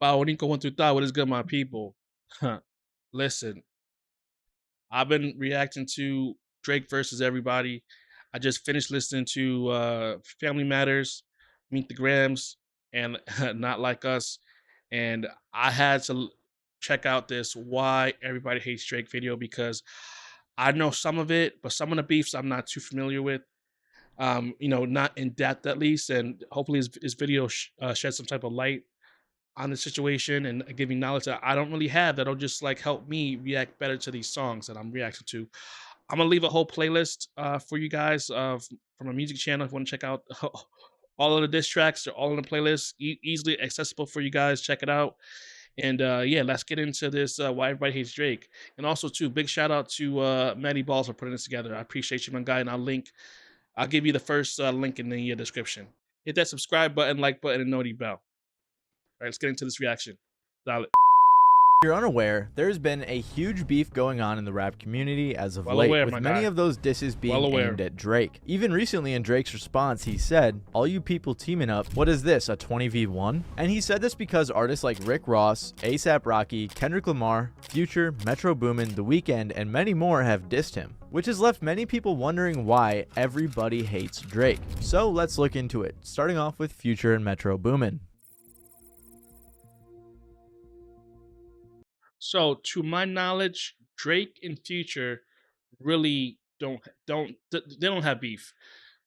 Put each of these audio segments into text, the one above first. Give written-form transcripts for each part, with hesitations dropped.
Paonico 1 through 5, what is good, my people? Huh. Listen, I've been reacting to Drake versus everybody. I just finished listening to Family Matters, Meet the Grams, and Not Like Us. And I had to check out this Why Everybody Hates Drake video because I know some of it, but some of the beefs I'm not too familiar with. Not in depth at least. And hopefully his video shed some type of light on the situation and giving knowledge that I don't really have that'll just like help me react better to these songs that I'm reacting to. I'm gonna leave a whole playlist for you guys from a music channel if you want to check out all of the diss tracks. They're all in the playlist, easily accessible for you guys. Check it out. And yeah, let's get into this Why Everybody Hates Drake. And also too, big shout out to Matty Balls for putting this together. I appreciate you, my guy. And I'll give you the first link in the description. Hit that subscribe button, like button, and noti bell. All right, let's get into this reaction. Solid. If you're unaware, there's been a huge beef going on in the rap community as of Well late, aware, with my many guy. of those disses being Well aware. aimed at Drake. Even recently in Drake's response, he said, "All you people teaming up, what is this, a 20v1?" And he said this because artists like Rick Ross, A$AP Rocky, Kendrick Lamar, Future, Metro Boomin, The Weeknd, and many more have dissed him, which has left many people wondering why everybody hates Drake. So let's look into it, starting off with Future and Metro Boomin. So, to my knowledge, Drake and Future really they don't have beef.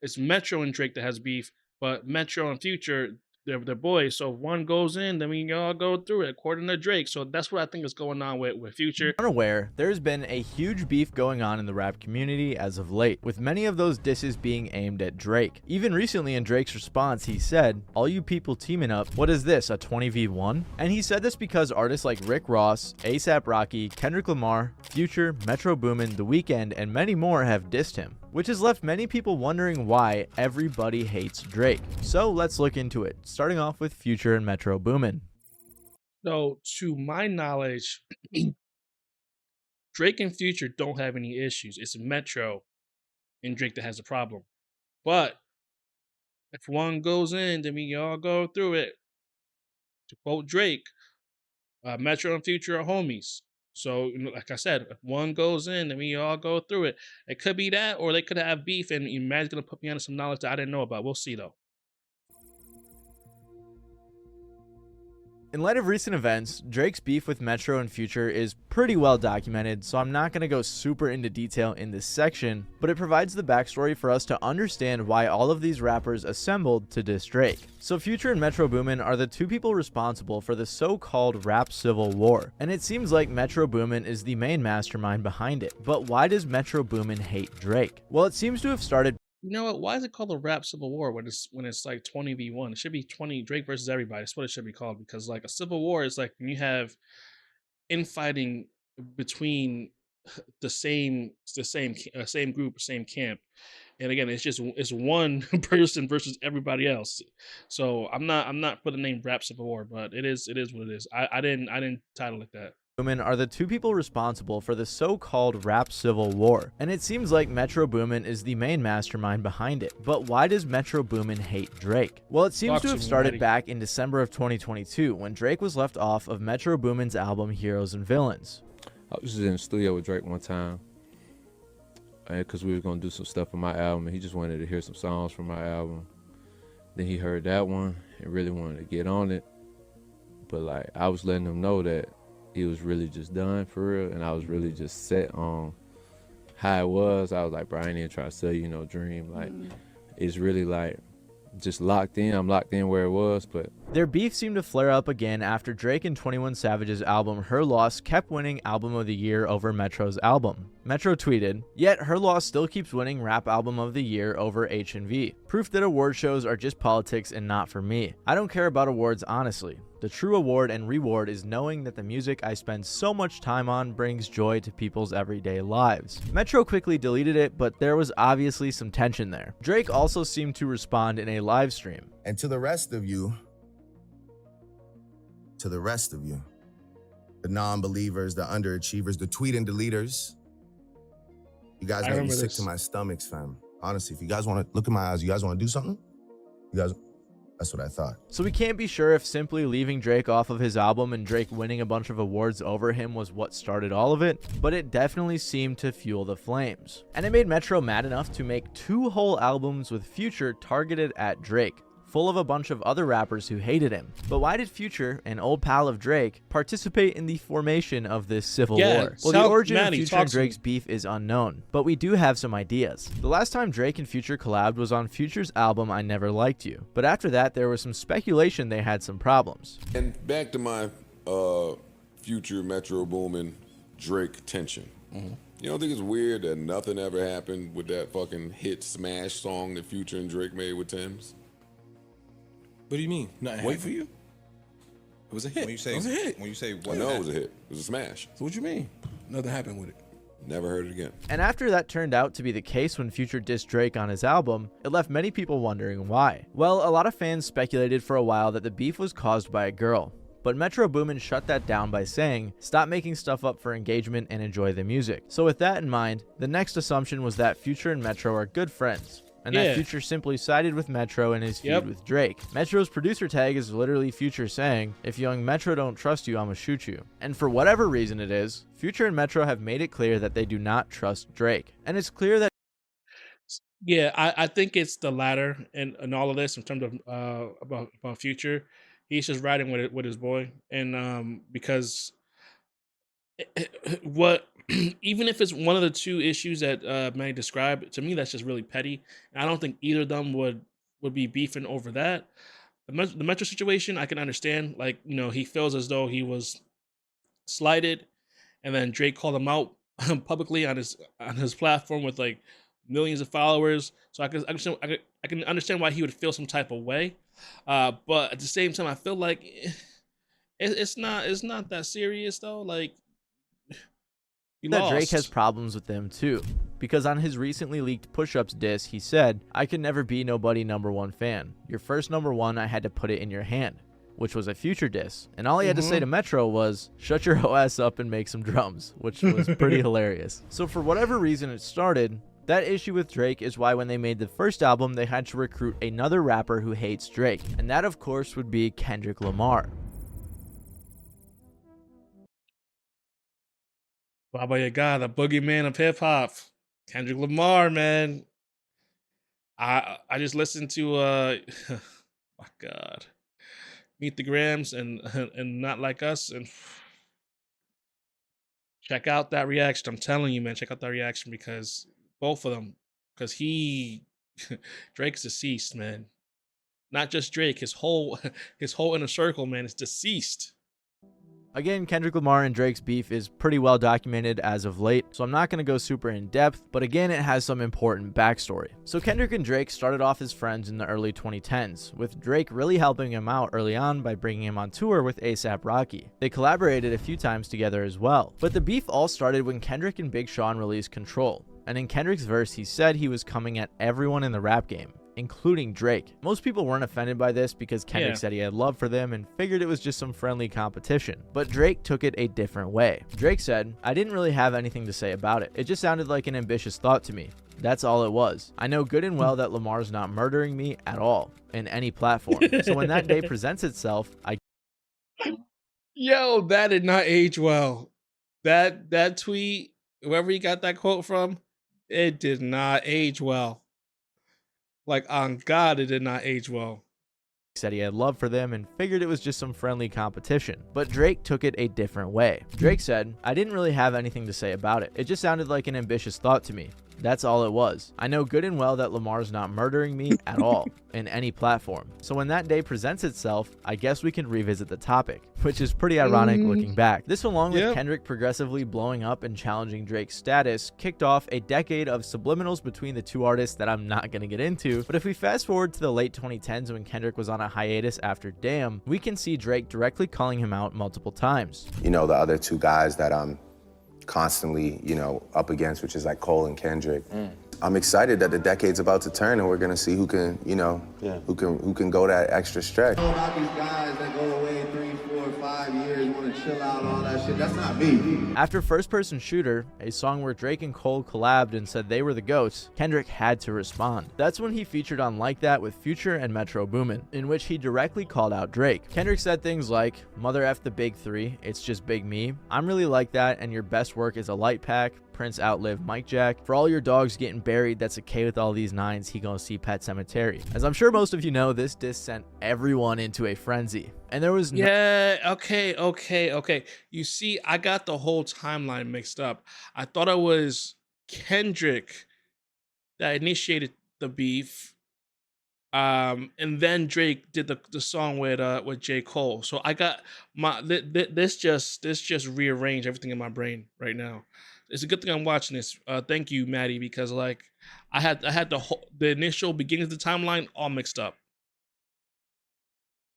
It's Metro and Drake that has beef, but Metro and Future they're boys. So if one goes in, then we all go through it according to Drake. So that's what I think is going on with Future. Unaware, there's been a huge beef going on in the rap community as of late, with many of those disses being aimed at Drake. Even recently in Drake's response, he said, "All you people teaming up, what is this, a 20v1?" And he said this because artists like Rick Ross, A$AP Rocky, Kendrick Lamar, Future, Metro Boomin, The Weeknd, and many more have dissed him, which has left many people wondering why everybody hates Drake. So let's look into it, starting off with Future and Metro Boomin. So to my knowledge, Drake and Future don't have any issues. It's Metro and Drake that has a problem. But if one goes in, then we all go through it. To quote Drake, Metro and Future are homies. So, like I said, if one goes in, then we all go through it. It could be that, or they could have beef, and Matt's gonna put me on some knowledge that I didn't know about. We'll see, though. In light of recent events, Drake's beef with Metro and Future is pretty well documented, so I'm not going to go super into detail in this section, but it provides the backstory for us to understand why all of these rappers assembled to diss Drake. So Future and Metro Boomin are the two people responsible for the so-called rap civil war, and it seems like Metro Boomin is the main mastermind behind it. But why does Metro Boomin hate Drake? Well, it seems to have started. You know what? Why is it called a rap civil war when it's like 20v1? It should be 20 Drake versus everybody. That's what it should be called, because like a civil war is like when you have infighting between the same group, same camp. And again, it's one person versus everybody else. So I'm not for the name rap civil war, but it is what it is. I didn't title it that. Boomin are the two people responsible for the so-called rap civil war, and it seems like Metro Boomin is the main mastermind behind it. But why does Metro Boomin hate Drake? Well, it seems to have started back in December of 2022 when Drake was left off of Metro Boomin's album Heroes and Villains. I was just in the studio with Drake one time, because we were gonna do some stuff on my album, and he just wanted to hear some songs from my album. Then he heard that one and really wanted to get on it, but like I was letting him know that he was really just done for real, and I was really just set on how it was. I was like, bro, I ain't even trying to sell you no dream. Like, it's really like just locked in. I'm locked in where it was, but their beef seemed to flare up again after Drake and 21 Savage's album Her Loss kept winning Album of the Year over Metro's album. Metro tweeted, "Yet Her Loss still keeps winning Rap Album of the Year over H&V. Proof that award shows are just politics and not for me. I don't care about awards, honestly. The true award and reward is knowing that the music I spend so much time on brings joy to people's everyday lives." Metro quickly deleted it, but there was obviously some tension there. Drake also seemed to respond in a live stream. And to the rest of you, the non-believers, the underachievers, the tweet and deleters, you guys I make me remember sick this. to my stomachs, fam. Honestly, if you guys want to look in my eyes, you guys want to do something? You guys, That's what I thought. So we can't be sure if simply leaving Drake off of his album and Drake winning a bunch of awards over him was what started all of it, but it definitely seemed to fuel the flames. And it made Metro mad enough to make 2 whole albums with Future targeted at Drake, full of a bunch of other rappers who hated him. But why did Future, an old pal of Drake, participate in the formation of this civil war? Well, the origin of Future and Drake's beef is unknown, but we do have some ideas. The last time Drake and Future collabed was on Future's album I Never Liked You, but after that there was some speculation they had some problems. And back to my Future, Metro Boomin, Drake tension. You don't think it's weird that nothing ever happened with that fucking hit smash song that Future and Drake made with Tim's? What do you mean? Nothing Wait happened. for you. It was a hit. When you say, it was a hit. When you say I what? know it was a hit. It was a smash. So what you mean? Nothing happened with it. Never heard it again. And after that turned out to be the case when Future dissed Drake on his album, it left many people wondering why. Well, a lot of fans speculated for a while that the beef was caused by a girl, but Metro Boomin shut that down by saying, stop making stuff up for engagement and enjoy the music. So with that in mind, the next assumption was that Future and Metro are good friends, and that Future simply sided with Metro in his feud with Drake. Metro's producer tag is literally Future saying, if young Metro don't trust you, I'ma shoot you. And for whatever reason it is, Future and Metro have made it clear that they do not trust Drake. And it's clear that I think it's the latter in all of this in terms of about Future. He's just riding with his boy, and because what even if it's one of the 2 issues that Manny described, to me that's just really petty, and I don't think either of them would be beefing over that. The Metro situation I can understand, like, you know, he feels as though he was slighted, and then Drake called him out publicly on his platform with like millions of followers, so I can understand why he would feel some type of way, but at the same time I feel like it's not that serious though. Like, Drake has problems with them too, because on his recently leaked Push-Ups diss, he said, I could never be nobody #1 fan. Your first #1, I had to put it in your hand, which was a Future diss. And all he had to say to Metro was, shut your ass up and make some drums, which was pretty hilarious. So for whatever reason it started, that issue with Drake is why when they made the first album, they had to recruit another rapper who hates Drake. And that of course would be Kendrick Lamar. Baba Yaga, the boogeyman of hip hop, Kendrick Lamar, man. I just listened to my God, Meet the Grams and Not Like Us, and check out that reaction. I'm telling you, man, check out that reaction, because both of them, because Drake's deceased, man. Not just Drake, his whole inner circle, man, is deceased. Again, Kendrick Lamar and Drake's beef is pretty well documented as of late, so I'm not going to go super in depth, but again, it has some important backstory. So Kendrick and Drake started off as friends in the early 2010s, with Drake really helping him out early on by bringing him on tour with A$AP Rocky. They collaborated a few times together as well. But the beef all started when Kendrick and Big Sean released Control, and in Kendrick's verse, he said he was coming at everyone in the rap game, including Drake. Most people weren't offended by this because Kendrick said he had love for them and figured it was just some friendly competition. But Drake took it a different way. Drake said, I didn't really have anything to say about it. It just sounded like an ambitious thought to me. That's all it was. I know good and well that Lamar's not murdering me at all in any platform. So when that day presents itself, Yo, that did not age well. That tweet, whoever he got that quote from, it did not age well. Like, on God, it did not age well. Said he had love for them and figured it was just some friendly competition. But Drake took it a different way. Drake said, I didn't really have anything to say about it. It just sounded like an ambitious thought to me. That's all it was. I know good and well that Lamar's not murdering me at all in any platform. So when that day presents itself, I guess we can revisit the topic, which is pretty ironic looking back. This, along with Kendrick progressively blowing up and challenging Drake's status, kicked off a decade of subliminals between the two artists that I'm not going to get into. But if we fast forward to the late 2010s when Kendrick was on a hiatus after Damn, we can see Drake directly calling him out multiple times. You know, the other two guys that I'm constantly, you know, up against, which is like Cole and Kendrick. I'm excited that the decade's about to turn and we're gonna see who can, you know, who can go that extra stretch. About these guys that go away 3, 4, 5 years, want to chill out, all that shit. That's not me. After First Person Shooter, a song where Drake and Cole collabed and said they were the GOATs, Kendrick had to respond. That's when he featured on Like That with Future and Metro Boomin, in which he directly called out Drake. Kendrick said things like, "Mother F the big three, it's just big me. I'm really like that, and your best work is a light pack. Prince outlive Mike Jack. For all your dogs getting buried, that's okay with all these nines, he gonna see Pet Cemetery." As I'm sure most of you know, this diss sent everyone into a frenzy. And there was Okay. You see, I got the whole timeline mixed up. I thought it was Kendrick that initiated the beef. And then Drake did the song with J. Cole. So I got my this just rearranged everything in my brain right now. It's a good thing I'm watching this. Thank you, Maddie, because like I had the initial beginning of the timeline all mixed up.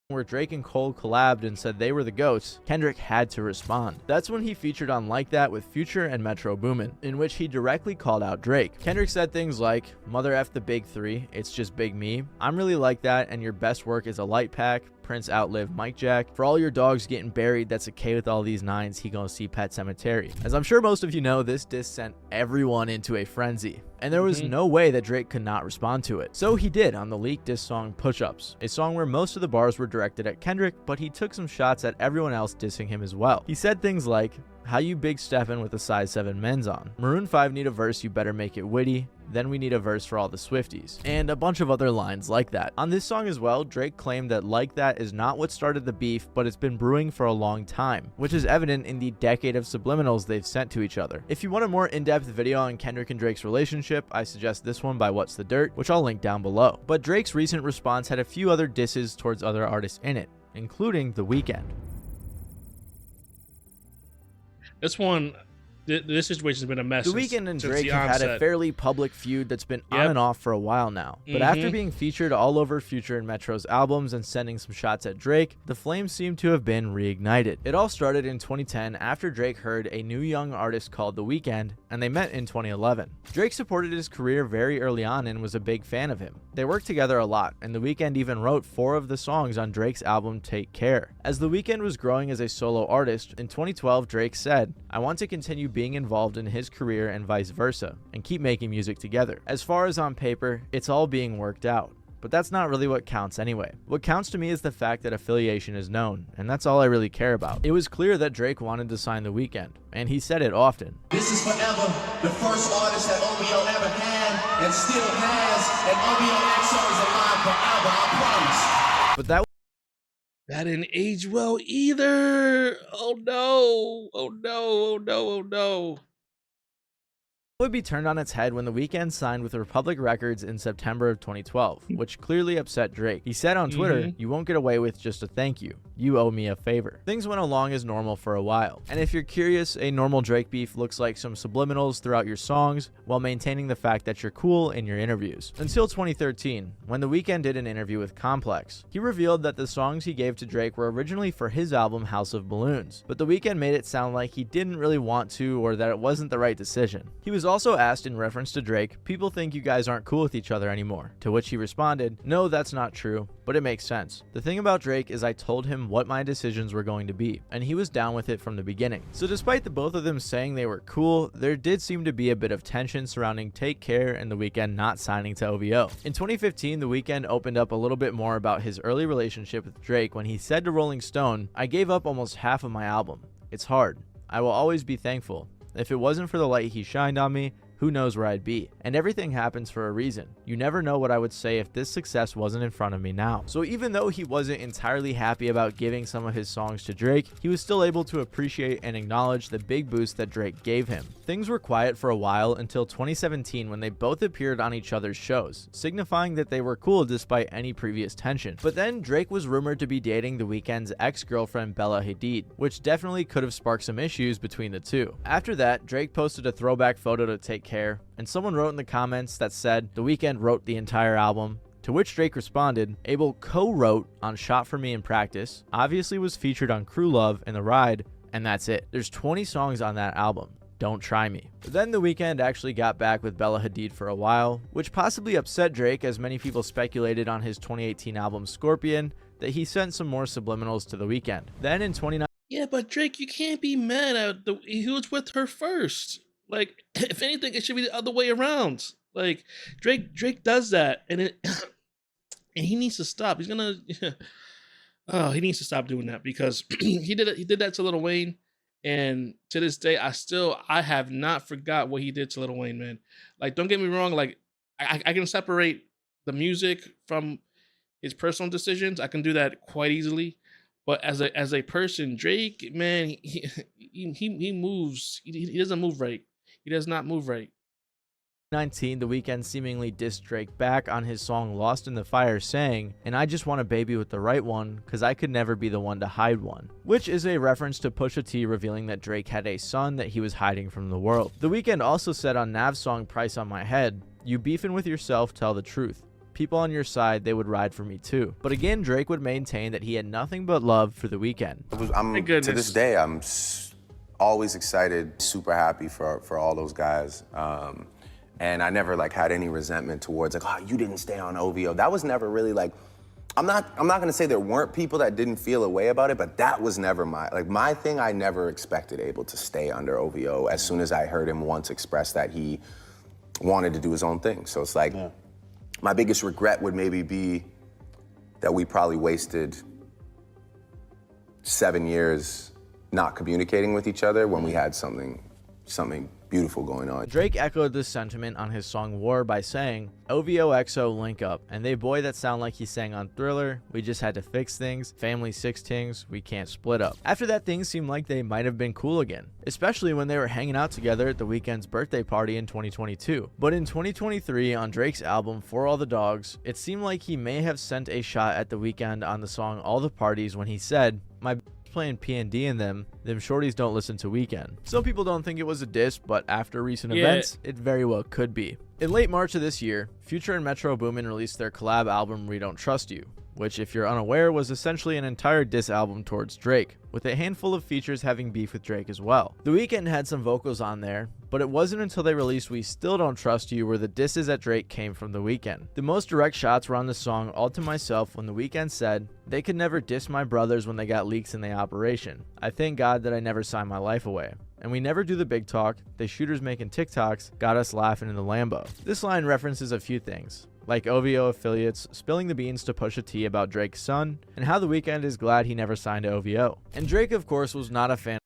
Where Drake and Cole collabed and said they were the GOATs, Kendrick had to respond. That's when he featured on Like That with Future and Metro Boomin, in which he directly called out Drake. Kendrick said things like, "Mother F the big three, it's just big me. I'm really like that, and your best work is a light pack. Prince outlive Mike Jack. For all your dogs getting buried, that's okay with all these nines, he gonna see Pet Cemetery." As I'm sure most of you know, this diss sent everyone into a frenzy. And there was no way that Drake could not respond to it. So he did on the leaked diss song Push Ups, a song where most of the bars were directed at Kendrick, but he took some shots at everyone else dissing him as well. He said things like, "How you big steppin' with a size 7 men's on? Maroon 5 need a verse, you better make it witty. Then we need a verse for all the Swifties." And a bunch of other lines like that. On this song as well, Drake claimed that Like That is not what started the beef, but it's been brewing for a long time, which is evident in the decade of subliminals they've sent to each other. If you want a more in-depth video on Kendrick and Drake's relationship, I suggest this one by What's the Dirt, which I'll link down below. But Drake's recent response had a few other disses towards other artists in it, including The Weeknd. This situation's been a mess. The since- Weeknd and since Drake the have had a onset. fairly public feud that's been on Yep. and off for a while now. But after being featured all over Future and Metro's albums and sending some shots at Drake, the flames seem to have been reignited. It all started in 2010 after Drake heard a new young artist called The Weeknd, and they met in 2011. Drake supported his career very early on and was a big fan of him. They worked together a lot, and The Weeknd even wrote 4 of the songs on Drake's album Take Care. As The Weeknd was growing as a solo artist, in 2012 Drake said, "I want to continue being involved in his career and vice versa, and keep making music together. As far as on paper, it's all being worked out. But that's not really what counts anyway. What counts to me is the fact that affiliation is known, and that's all I really care about." It was clear that Drake wanted to sign The Weeknd, and he said it often. This is forever the first artist that OVO ever had and still has, and OVO XO is alive forever, I promise. But that didn't age well either. Oh no. Oh no. Oh no. Oh no. would be turned on its head when The Weeknd signed with Republic Records in September of 2012, which clearly upset Drake. He said on Twitter, "You won't get away with just a thank you. You owe me a favor." Things went along as normal for a while. And if you're curious, a normal Drake beef looks like some subliminals throughout your songs while maintaining the fact that you're cool in your interviews. Until 2013, when The Weeknd did an interview with Complex. He revealed that the songs he gave to Drake were originally for his album House of Balloons, but The Weeknd made it sound like he didn't really want to or that it wasn't the right decision. He was also asked in reference to Drake, "People think you guys aren't cool with each other anymore," to which he responded, "No, that's not true, but it makes sense. The thing about Drake is I told him what my decisions were going to be, and he was down with it from the beginning." So despite the both of them saying they were cool, there did seem to be a bit of tension surrounding Take Care and The Weeknd not signing to OVO. In 2015, The Weeknd opened up a little bit more about his early relationship with Drake when he said to Rolling Stone, "I gave up almost half of my album. It's hard. I will always be thankful. If it wasn't for the light he shined on me, who knows where I'd be. And everything happens for a reason. You never know what I would say if this success wasn't in front of me now." So even though he wasn't entirely happy about giving some of his songs to Drake, he was still able to appreciate and acknowledge the big boost that Drake gave him. Things were quiet for a while until 2017 when they both appeared on each other's shows, signifying that they were cool despite any previous tension. But then Drake was rumored to be dating The Weeknd's ex-girlfriend Bella Hadid, which definitely could have sparked some issues between the two. After that, Drake posted a throwback photo to Take Care, and someone wrote in the comments that said, "The Weeknd wrote the entire album," to which Drake responded, "Abel co-wrote on Shot for Me in Practice, obviously was featured on Crew Love and The Ride, and that's it. There's 20 songs on that album. Don't try me." But then The Weeknd actually got back with Bella Hadid for a while, which possibly upset Drake as many people speculated on his 2018 album Scorpion that he sent some more subliminals to The Weeknd. Then in 2019, Yeah, but Drake, you can't be mad at the he was with her first. Like, if anything, it should be the other way around. Like, Drake does that, and it and he needs to stop. He's gonna oh, he needs to stop doing that because he did that to Lil Wayne, and to this day, I have not forgot what he did to Lil Wayne, man. Like, don't get me wrong, like I can separate the music from his personal decisions. I can do that quite easily. But as a person, Drake, man, he moves. He doesn't move right. He does not move right. 19, The Weeknd seemingly dissed Drake back on his song Lost in the Fire, saying, "And I just want a baby with the right one, cause I could never be the one to hide one," which is a reference to Pusha T revealing that Drake had a son that he was hiding from the world. The Weeknd also said on Nav's song Price on My Head, "You beefing with yourself, tell the truth. People on your side, they would ride for me too." But again, Drake would maintain that he had nothing but love for The Weeknd. To this day, I'm always excited, super happy for all those guys. And I never like had any resentment towards like, oh, you didn't stay on OVO. That was never really like, I'm not gonna say there weren't people that didn't feel a way about it, but that was never my thing. I never expected Abel to stay under OVO as soon as I heard him once express that he wanted to do his own thing. So it's like, my biggest regret would maybe be that we probably wasted 7 years not communicating with each other when we had something beautiful going on. Drake echoed this sentiment on his song War by saying, "OVO XO link up, and they boy that sound like he sang on Thriller, we just had to fix things, family 6 tings, we can't split up." After that, things seemed like they might have been cool again, especially when they were hanging out together at The Weeknd's birthday party in 2022. But in 2023, on Drake's album For All the Dogs, it seemed like he may have sent a shot at The Weeknd on the song All the Parties when he said, "My playing P&D in them shorties don't listen to Weeknd." Some people don't think it was a diss, but after recent events, it very well could be. In late March of this year, Future and Metro Boomin released their collab album We Don't Trust You, which, if you're unaware, was essentially an entire diss album towards Drake, with a handful of features having beef with Drake as well. The Weeknd had some vocals on there, but it wasn't until they released We Still Don't Trust You where the disses at Drake came from The Weeknd. The most direct shots were on the song All to Myself when The Weeknd said, "They could never diss my brothers when they got leaks in the operation. I thank God that I never signed my life away. And we never do the big talk, they shooters making TikToks got us laughing in the Lambo." This line references a few things, like OVO affiliates spilling the beans to Pusha T about Drake's son, and how The Weeknd is glad he never signed to OVO. And Drake, of course, was not a fan.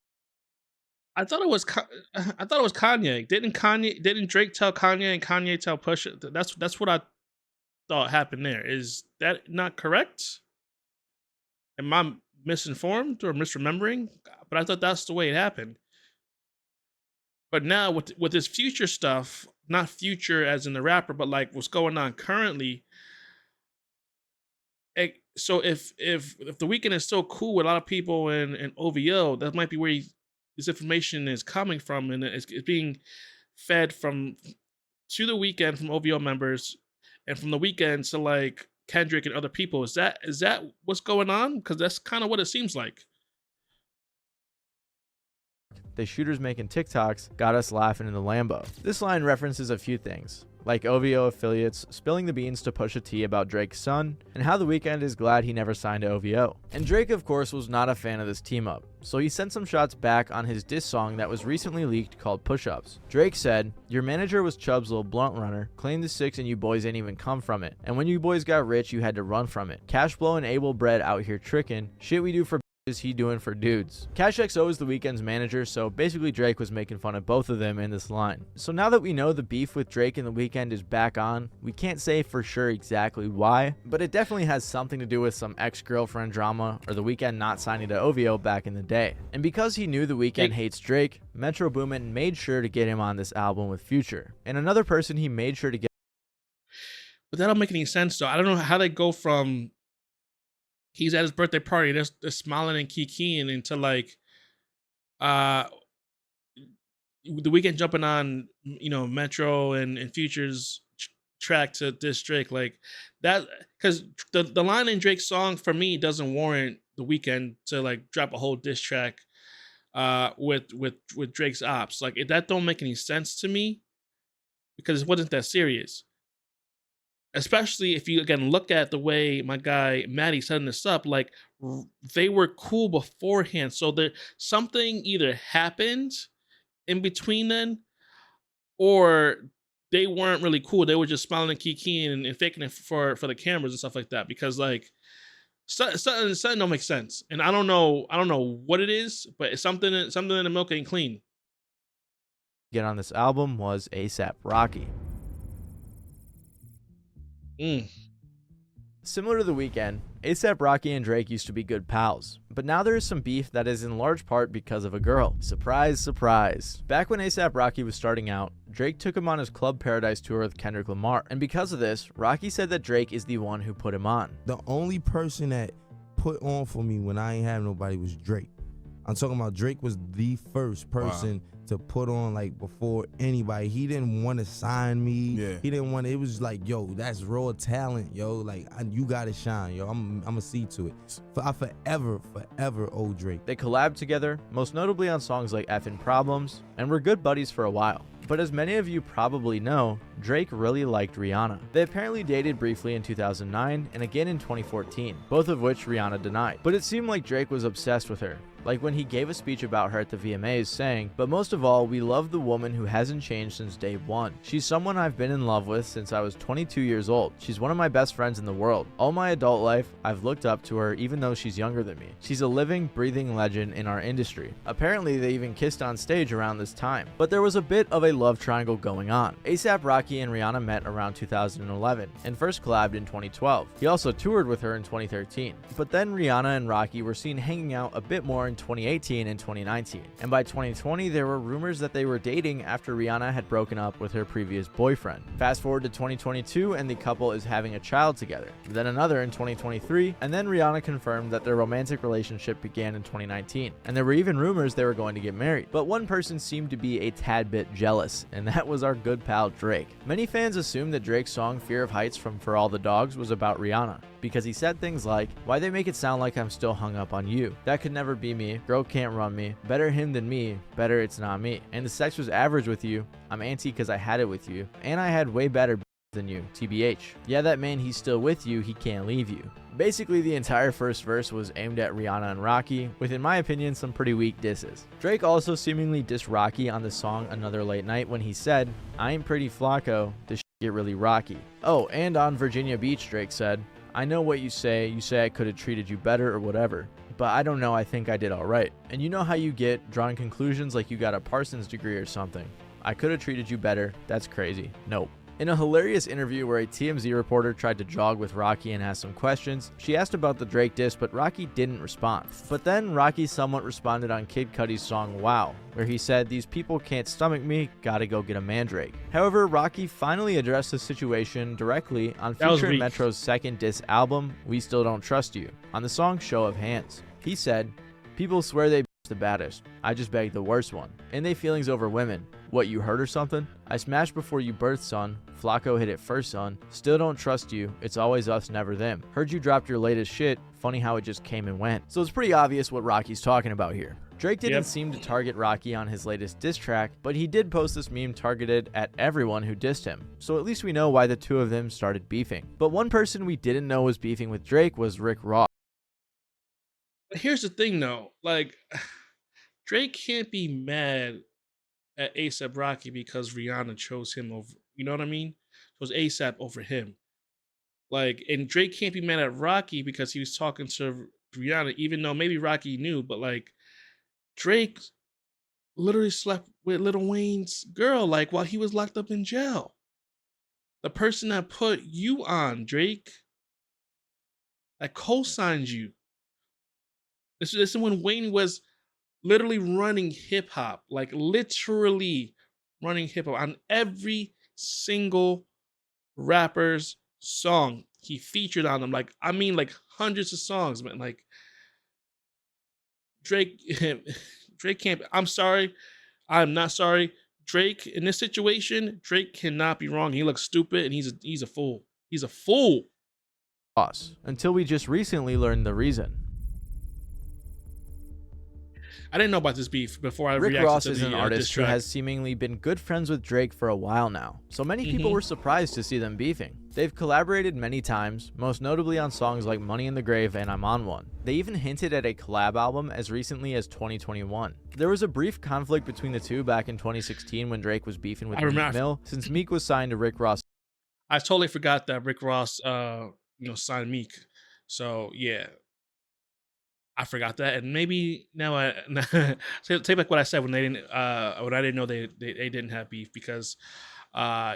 I thought it was Kanye. Didn't Drake tell Kanye and Kanye tell Pusha? That's what I thought happened there. Is that not correct? Am I misinformed or misremembering? But I thought that's the way it happened. But now with this Future stuff, not Future as in the rapper, but like what's going on currently. So if The Weeknd is so cool with a lot of people in OVO, that might be where this information is coming from, and it's being fed from to The Weeknd from OVO members, and from The Weeknd to like Kendrick and other people. Is that what's going on? Because that's kind of what it seems like. "They shooters making TikToks got us laughing in the Lambo." This line references a few things, like OVO affiliates spilling the beans to Pusha T about Drake's son, and how The Weeknd is glad he never signed to OVO. And Drake, of course, was not a fan of this team up, so he sent some shots back on his diss song that was recently leaked called Push Ups. Drake said, "Your manager was Chubb's little blunt runner, claimed the 6 and you boys ain't even come from it. And when you boys got rich, you had to run from it. Cash blowing Abel bread out here tricking, shit we do for is he doing for dudes." Cash XO is The Weeknd's manager, so basically Drake was making fun of both of them in this line. So now that we know the beef with Drake and The Weeknd is back on, we can't say for sure exactly why, but it definitely has something to do with some ex-girlfriend drama or The Weeknd not signing to OVO back in the day. And because he knew The Weeknd hates Drake, Metro Boomin made sure to get him on this album with Future. And another person he made sure to get. But that don't make any sense though. I don't know how they go from he's at his birthday party, they're smiling and kikiing into like The Weeknd jumping on Metro and Future's track to diss Drake like that, because the line in Drake's song for me doesn't warrant The Weeknd to like drop a whole diss track with Drake's ops. Like that don't make any sense to me because it wasn't that serious. especially if you again look at the way my guy Maddie setting this up, like they were cool beforehand. So there something either happened in between then, or they weren't really cool. They were just smiling and kikiing and faking it for the cameras and stuff like that. Because like something don't make sense, and I don't know what it is, but it's something in the milk ain't clean. Get on this album was A$AP Rocky. Similar to The Weeknd, A$AP Rocky and Drake used to be good pals, but now there is some beef that is in large part because of a girl. Surprise, surprise. Back when A$AP Rocky was starting out, Drake took him on his Club Paradise tour with Kendrick Lamar, and because of this, Rocky said that Drake is the one who put him on. The only person that put on for me when I ain't have nobody was Drake. I'm talking about Drake was the first person to put on, like, before anybody. He didn't want to sign me. Yeah. He didn't want to, it was like, yo, that's raw talent, yo. Like, you got to shine, yo. I'm going to see to it. I forever owe Drake. They collabed together, most notably on songs like Effin' Problems, and were good buddies for a while. But as many of you probably know, Drake really liked Rihanna. They apparently dated briefly in 2009 and again in 2014, both of which Rihanna denied. But it seemed like Drake was obsessed with her, like when he gave a speech about her at the VMAs saying, "But most of all, we love the woman who hasn't changed since day one. She's someone I've been in love with since I was 22 years old. She's one of my best friends in the world. All my adult life, I've looked up to her even though she's younger than me. She's a living, breathing legend in our industry." Apparently, they even kissed on stage around this time. But there was a bit of a love triangle going on. A$AP Rocky and Rihanna met around 2011 and first collabed in 2012. He also toured with her in 2013. But then Rihanna and Rocky were seen hanging out a bit more in 2018 and 2019. And by 2020, there were rumors that they were dating after Rihanna had broken up with her previous boyfriend. Fast forward to 2022 and the couple is having a child together. Then another in 2023, and then Rihanna confirmed that their romantic relationship began in 2019. And there were even rumors they were going to get married. But one person seemed to be a tad bit jealous, and that was our good pal Drake. Many fans assumed that Drake's song Fear of Heights from For All the Dogs was about Rihanna, because he said things like, "Why they make it sound like I'm still hung up on you? That could never be me. Girl can't run me. Better him than me. Better it's not me. And the sex was average with you. I'm anti because I had it with you. And I had way better than you, TBH. Yeah, that man, he's still with you. He can't leave you." Basically, the entire first verse was aimed at Rihanna and Rocky, with, in my opinion, some pretty weak disses. Drake also seemingly dissed Rocky on the song Another Late Night when he said, "I ain't pretty Flacco, this shit get really rocky." Oh, and on Virginia Beach, Drake said, "I know what you say I could have treated you better or whatever, but I don't know, I think I did alright. And you know how you get drawing conclusions like you got a Parsons degree or something. I could have treated you better, that's crazy. Nope." In a hilarious interview where a TMZ reporter tried to jog with Rocky and ask some questions, she asked about the Drake diss, but Rocky didn't respond. But then Rocky somewhat responded on Kid Cudi's song Wow, where he said, "These people can't stomach me, gotta go get a mandrake." However, Rocky finally addressed the situation directly on Future and Metro's second diss album, We Still Don't Trust You, on the song Show of Hands. He said, "People swear they the baddest. I just bagged the worst one. And they feelings over women. What, you hurt or something? I smashed before you birthed, son. Flacco hit it first, son. Still don't trust you. It's always us, never them. Heard you dropped your latest shit. Funny how it just came and went." So it's pretty obvious what Rocky's talking about here. Drake didn't seem to target Rocky on his latest diss track, but he did post this meme targeted at everyone who dissed him. So at least we know why the two of them started beefing. But one person we didn't know was beefing with Drake was Rick Ross. Here's the thing though, like Drake can't be mad at A$AP Rocky because Rihanna chose him over, you know what I mean? Chose A$AP over him. Like, and Drake can't be mad at Rocky because he was talking to Rihanna, even though maybe Rocky knew, but like Drake literally slept with Lil Wayne's girl, like while he was locked up in jail. The person that put you on, Drake, that co-signed you. This is when Wayne was literally running hip hop, like literally running hip hop on every single rapper's song he featured on them. Like, I mean, like hundreds of songs, man. Like Drake can't. I'm sorry, I'm not sorry. Drake in this situation, Drake cannot be wrong. He looks stupid and he's a fool. He's a fool. Until we just recently learned the reason. I didn't know about this beef before I Rick reacted Ross to is the an diss artist who track. has seemingly been good friends with Drake for a while now, so many people were surprised to see them beefing. They've collaborated many times, most notably on songs like Money in the Grave and I'm On One. They even hinted at a collab album as recently as 2021. There was a brief conflict between the two back in 2016 when Drake was beefing with Meek Mill, since Meek was signed to Rick Ross. I totally forgot that Rick Ross, signed Meek. So yeah, I forgot that, and maybe now I take back what I said when I didn't know they didn't have beef, because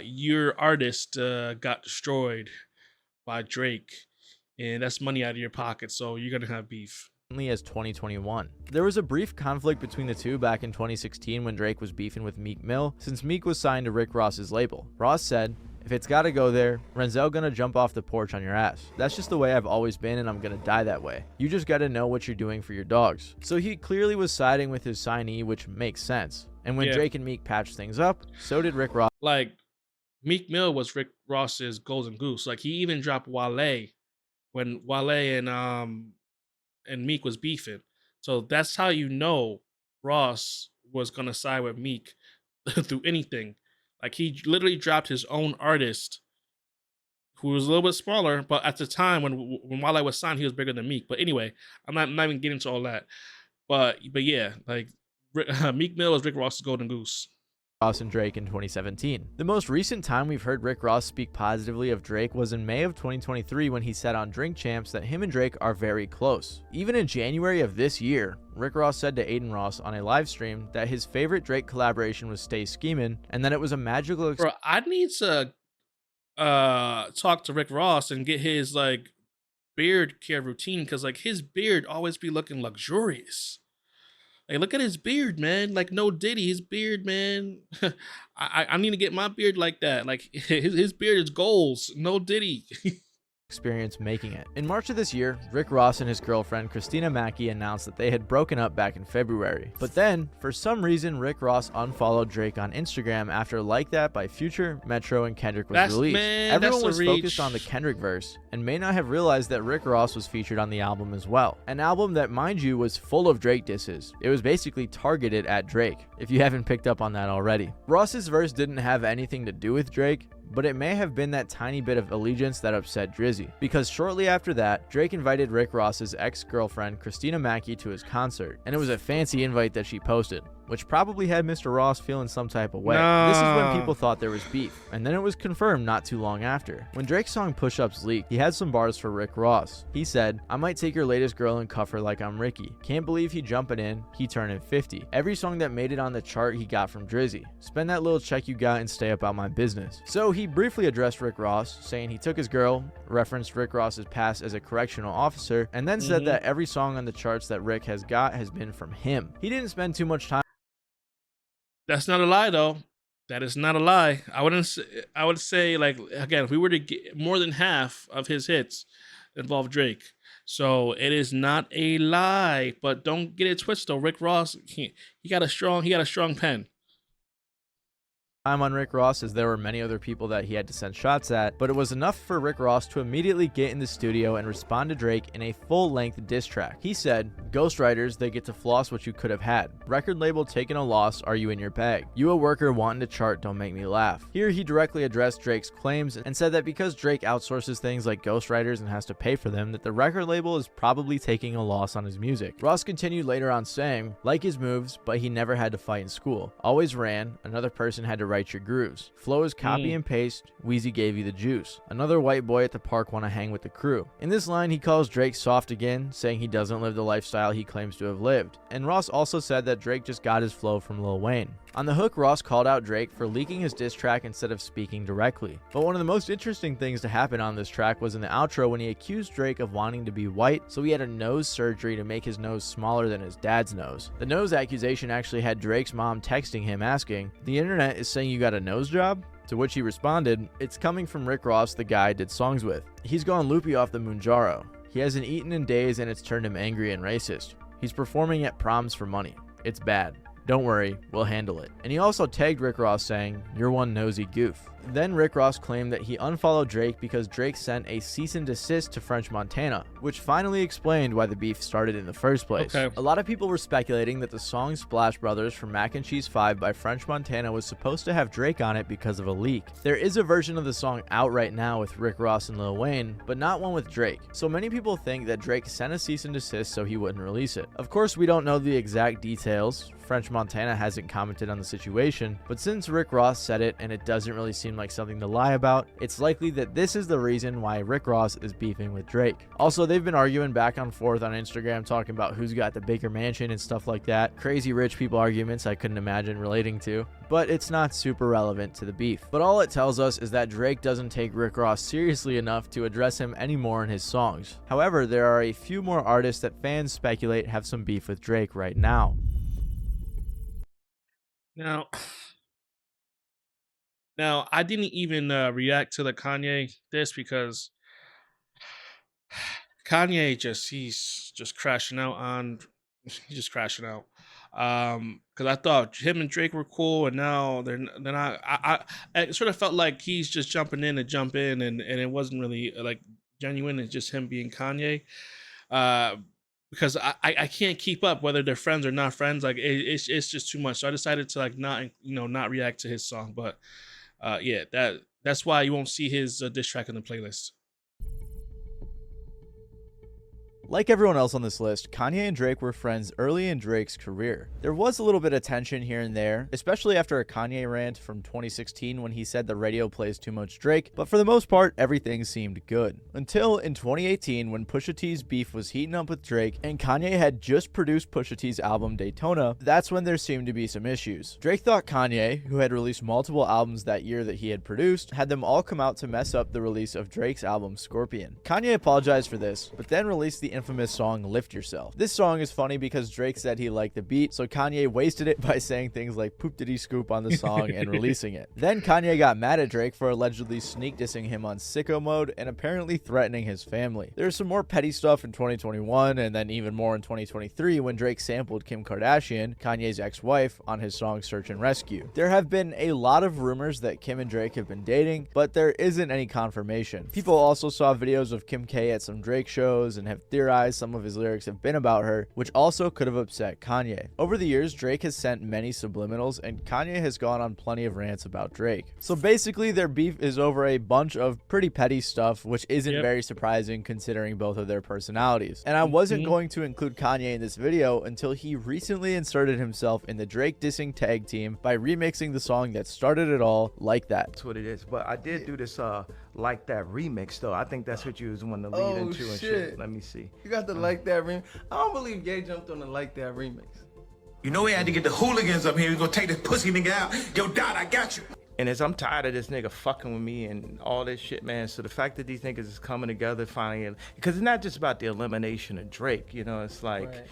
your artist got destroyed by Drake, and that's money out of your pocket, so you're gonna have beef. As 2021. There was a brief conflict between the two back in 2016 when Drake was beefing with Meek Mill, since Meek was signed to Rick Ross's label. Ross said, "If it's gotta go there, Renzel gonna jump off the porch on your ass. That's just the way I've always been, and I'm gonna die that way. You just gotta know what you're doing for your dogs." So he clearly was siding with his signee, which makes sense. And when Drake and Meek patched things up, so did Rick Ross. Like, Meek Mill was Rick Ross's golden goose. Like, he even dropped Wale when Wale and Meek was beefing. So that's how you know Ross was gonna side with Meek through anything. Like, he literally dropped his own artist, who was a little bit smaller, but at the time when Wale was signed, he was bigger than Meek. But anyway, I'm not even getting into all that. But yeah, like Meek Mill is Rick Ross's golden goose. Ross and Drake in 2017. The most recent time we've heard Rick Ross speak positively of Drake was in May of 2023 when he said on Drink Champs that him and Drake are very close. Even in January of this year, Rick Ross said to Aiden Ross on a live stream that his favorite Drake collaboration was Stay Schemin', and that it was a magical Bro, I need to talk to Rick Ross and get his like beard care routine, because like his beard always be looking luxurious. Like, look at his beard, man. Like, no Diddy, his beard, man. I need to get my beard like that. Like, his beard is goals. No Diddy. experience making it. In March of this year, Rick Ross and his girlfriend Christina Mackey announced that they had broken up back in February. But then, for some reason, Rick Ross unfollowed Drake on Instagram after Like That by Future, Metro, and Kendrick was released. Everyone was focused on the Kendrick verse and may not have realized that Rick Ross was featured on the album as well. An album that, mind you, was full of Drake disses. It was basically targeted at Drake, if you haven't picked up on that already. Ross's verse didn't have anything to do with Drake, but it may have been that tiny bit of allegiance that upset Drizzy, because shortly after that, Drake invited Rick Ross's ex-girlfriend Christina Mackey to his concert, and it was a fancy invite that she posted, which probably had Mr. Ross feeling some type of way. This is when people thought there was beef, and then it was confirmed not too long after. When Drake's song Push Ups leaked, he had some bars for Rick Ross. He said, "I might take your latest girl and cuff her like I'm Ricky. Can't believe he jumping in, he turning 50. Every song that made it on the chart he got from Drizzy. Spend that little check you got and stay about my business." So he briefly addressed Rick Ross, saying he took his girl, referenced Rick Ross's past as a correctional officer, and then said that every song on the charts that Rick has got has been from him. He didn't spend too much time. That's not a lie, though. That is not a lie. I would say, like, again, if we were to get more than half of his hits involve Drake, so it is not a lie. But don't get it twisted, though. Rick Ross, he got a strong pen. On Rick Ross, as there were many other people that he had to send shots at, but it was enough for Rick Ross to immediately get in the studio and respond to Drake in a full-length diss track. He said, "Ghostwriters, they get to floss what you could have had. Record label taking a loss, are you in your bag? You a worker wanting to chart, don't make me laugh." Here he directly addressed Drake's claims and said that because Drake outsources things like ghostwriters and has to pay for them, that the record label is probably taking a loss on his music. Ross continued later on saying, "Like his moves, but he never had to fight in school. Always ran, another person had to write your grooves. Flow is copy and paste, Weezy gave you the juice. Another white boy at the park want to hang with the crew." In this line, he calls Drake soft again, saying he doesn't live the lifestyle he claims to have lived. And Ross also said that Drake just got his flow from Lil Wayne. On the hook, Ross called out Drake for leaking his diss track instead of speaking directly. But one of the most interesting things to happen on this track was in the outro when he accused Drake of wanting to be white, so he had a nose surgery to make his nose smaller than his dad's nose. The nose accusation actually had Drake's mom texting him asking, "The internet is saying you got a nose job?" To which he responded, "It's coming from Rick Ross, the guy I did songs with. He's gone loopy off the Moonjaro. He hasn't eaten in days and it's turned him angry and racist. He's performing at proms for money. It's bad. Don't worry, we'll handle it. And he also tagged Rick Ross saying, "You're one nosy goof." Then Rick Ross claimed that he unfollowed Drake because Drake sent a cease and desist to French Montana, which finally explained why the beef started in the first place. Okay. A lot of people were speculating that the song Splash Brothers from Mac and Cheese 5 by French Montana was supposed to have Drake on it because of a leak. There is a version of the song out right now with Rick Ross and Lil Wayne, but not one with Drake. So many people think that Drake sent a cease and desist so he wouldn't release it. Of course, we don't know the exact details. French Montana hasn't commented on the situation, but since Rick Ross said it and it doesn't really seem like something to lie about, it's likely that this is the reason why Rick Ross is beefing with Drake. Also, they've been arguing back and forth on Instagram talking about who's got the bigger mansion and stuff like that. Crazy rich people arguments I couldn't imagine relating to, but it's not super relevant to the beef. But all it tells us is that Drake doesn't take Rick Ross seriously enough to address him anymore in his songs. However, there are a few more artists that fans speculate have some beef with Drake right now. Now, I didn't even react to the Kanye this because Kanye he's just crashing out on, he's just crashing out. Because I thought him and Drake were cool, and now they're not. It sort of felt like he's just jumping in to jump in, and it wasn't really like genuine. It's just him being Kanye. Because I can't keep up whether they're friends or not friends. Like it's just too much. So I decided to like not react to his song. But yeah, that's why you won't see his diss track in the playlist. Like everyone else on this list, Kanye and Drake were friends early in Drake's career. There was a little bit of tension here and there, especially after a Kanye rant from 2016 when he said the radio plays too much Drake, but for the most part, everything seemed good. Until in 2018 when Pusha T's beef was heating up with Drake and Kanye had just produced Pusha T's album Daytona, that's when there seemed to be some issues. Drake thought Kanye, who had released multiple albums that year that he had produced, had them all come out to mess up the release of Drake's album Scorpion. Kanye apologized for this, but then released the infamous song Lift Yourself. This song is funny because Drake said he liked the beat, so Kanye wasted it by saying things like poop diddy scoop on the song and releasing it. Then Kanye got mad at Drake for allegedly sneak dissing him on sicko mode and apparently threatening his family. There's some more petty stuff in 2021 and then even more in 2023 when Drake sampled Kim Kardashian, Kanye's ex-wife, on his song Search and Rescue. There have been a lot of rumors that Kim and Drake have been dating, but there isn't any confirmation. People also saw videos of Kim K at some Drake shows and have theorized some of his lyrics have been about her, which also could have upset Kanye. Over the years, Drake has sent many subliminals, and Kanye has gone on plenty of rants about Drake. So basically, their beef is over a bunch of pretty petty stuff, which isn't very surprising considering both of their personalities. And I wasn't going to include Kanye in this video until he recently inserted himself in the Drake dissing tag team by remixing the song that started it all, Like That. That's what it is. But I did do this Like That remix though. I think that's what you was wanting to lead into and shit. Let me see. You got the Like That remix. I don't believe Gay jumped on the Like That remix. You know we had to get the hooligans up here. We gonna take this pussy nigga out. Yo, Dot, I got you. And as I'm tired of this nigga fucking with me and all this shit, man. So the fact that these niggas is coming together finally, because it's not just about the elimination of Drake, you know, it's like,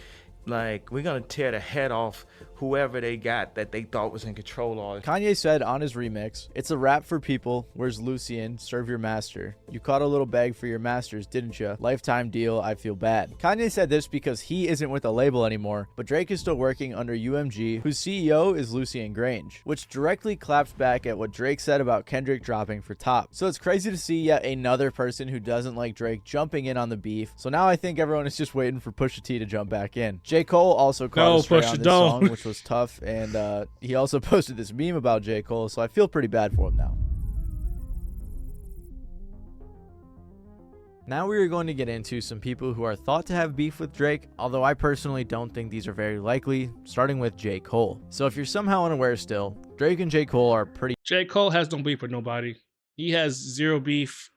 like we're gonna tear the head off whoever they got that they thought was in control of. Kanye said on his remix, "It's a rap for people. Where's Lucian? Serve your master. You caught a little bag for your masters, didn't you? Lifetime deal, I feel bad." Kanye said this because he isn't with the label anymore, but Drake is still working under UMG, whose CEO is Lucian Grange, which directly claps back at what Drake said about Kendrick dropping for Top. So it's crazy to see yet another person who doesn't like Drake jumping in on the beef. So now I think everyone is just waiting for Pusha T to jump back in. J. Cole also caught a stray on this song, which was tough, and he also posted this meme about J. Cole, so I feel pretty bad for him now. Now we are going to get into some people who are thought to have beef with Drake, although I personally don't think these are very likely, starting with J. Cole. So if you're somehow unaware still, Drake and J. Cole are pretty... J. Cole has no beef with nobody. He has zero beef.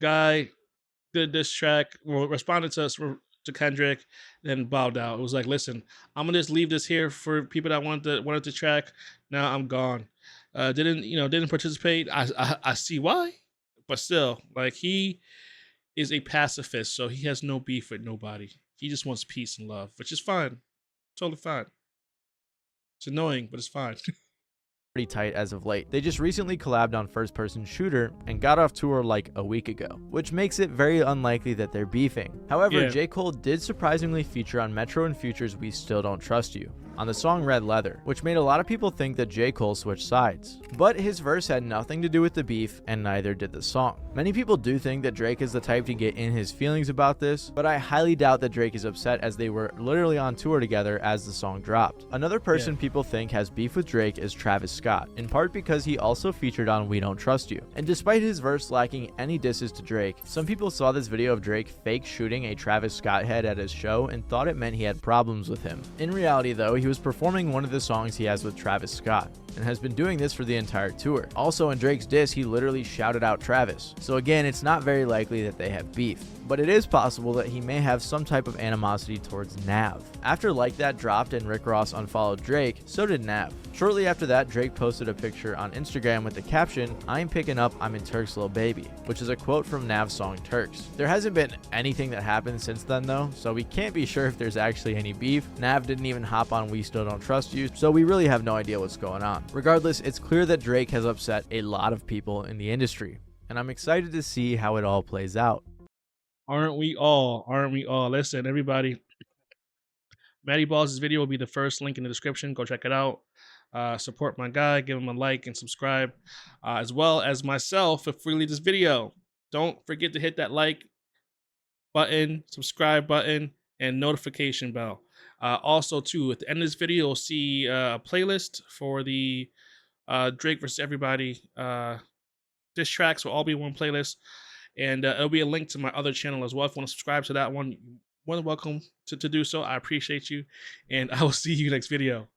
Guy did this track, responded to us to Kendrick, then bowed out. It was like, listen, I'm gonna just leave this here for people that wanted to track. Now I'm gone. Didn't participate. I see why, but still, like, he is a pacifist, so he has no beef with nobody. He just wants peace and love, which is fine, totally fine. It's annoying, but it's fine. pretty tight as of late. They just recently collabed on First Person Shooter and got off tour like a week ago, which makes it very unlikely that they're beefing. However, J. Cole did surprisingly feature on Metro and Future's We Still Don't Trust You on the song Red Leather, which made a lot of people think that J. Cole switched sides. But his verse had nothing to do with the beef, and neither did the song. Many people do think that Drake is the type to get in his feelings about this, but I highly doubt that Drake is upset, as they were literally on tour together as the song dropped. Another person people think has beef with Drake is Travis Scott, in part because he also featured on We Don't Trust You. And despite his verse lacking any disses to Drake, some people saw this video of Drake fake shooting a Travis Scott head at his show and thought it meant he had problems with him. In reality though, he was performing one of the songs he has with Travis Scott, and has been doing this for the entire tour. Also, in Drake's diss, he literally shouted out Travis. So again, it's not very likely that they have beef, but it is possible that he may have some type of animosity towards Nav. After Like That dropped and Rick Ross unfollowed Drake, so did Nav. Shortly after that, Drake posted a picture on Instagram with the caption, "I'm picking up, I'm in Turk's Lil Baby," which is a quote from Nav's song Turks. There hasn't been anything that happened since then though, so we can't be sure if there's actually any beef. Nav didn't even hop on We Still Don't Trust You, so we really have no idea what's going on. Regardless, it's clear that Drake has upset a lot of people in the industry, and I'm excited to see how it all plays out. Aren't we all? Aren't we all? Listen, everybody. Matty Balls' video will be the first link in the description. Go check it out. Support my guy. Give him a like and subscribe. As well as myself, if we leave this video. Don't forget to hit that like button, subscribe button, and notification bell. Also, too, at the end of this video, you'll see a playlist for the Drake versus Everybody diss tracks. Will all be in one playlist. And it'll be a link to my other channel as well. If you want to subscribe to that one, you're more than welcome to do so. I appreciate you. And I will see you next video.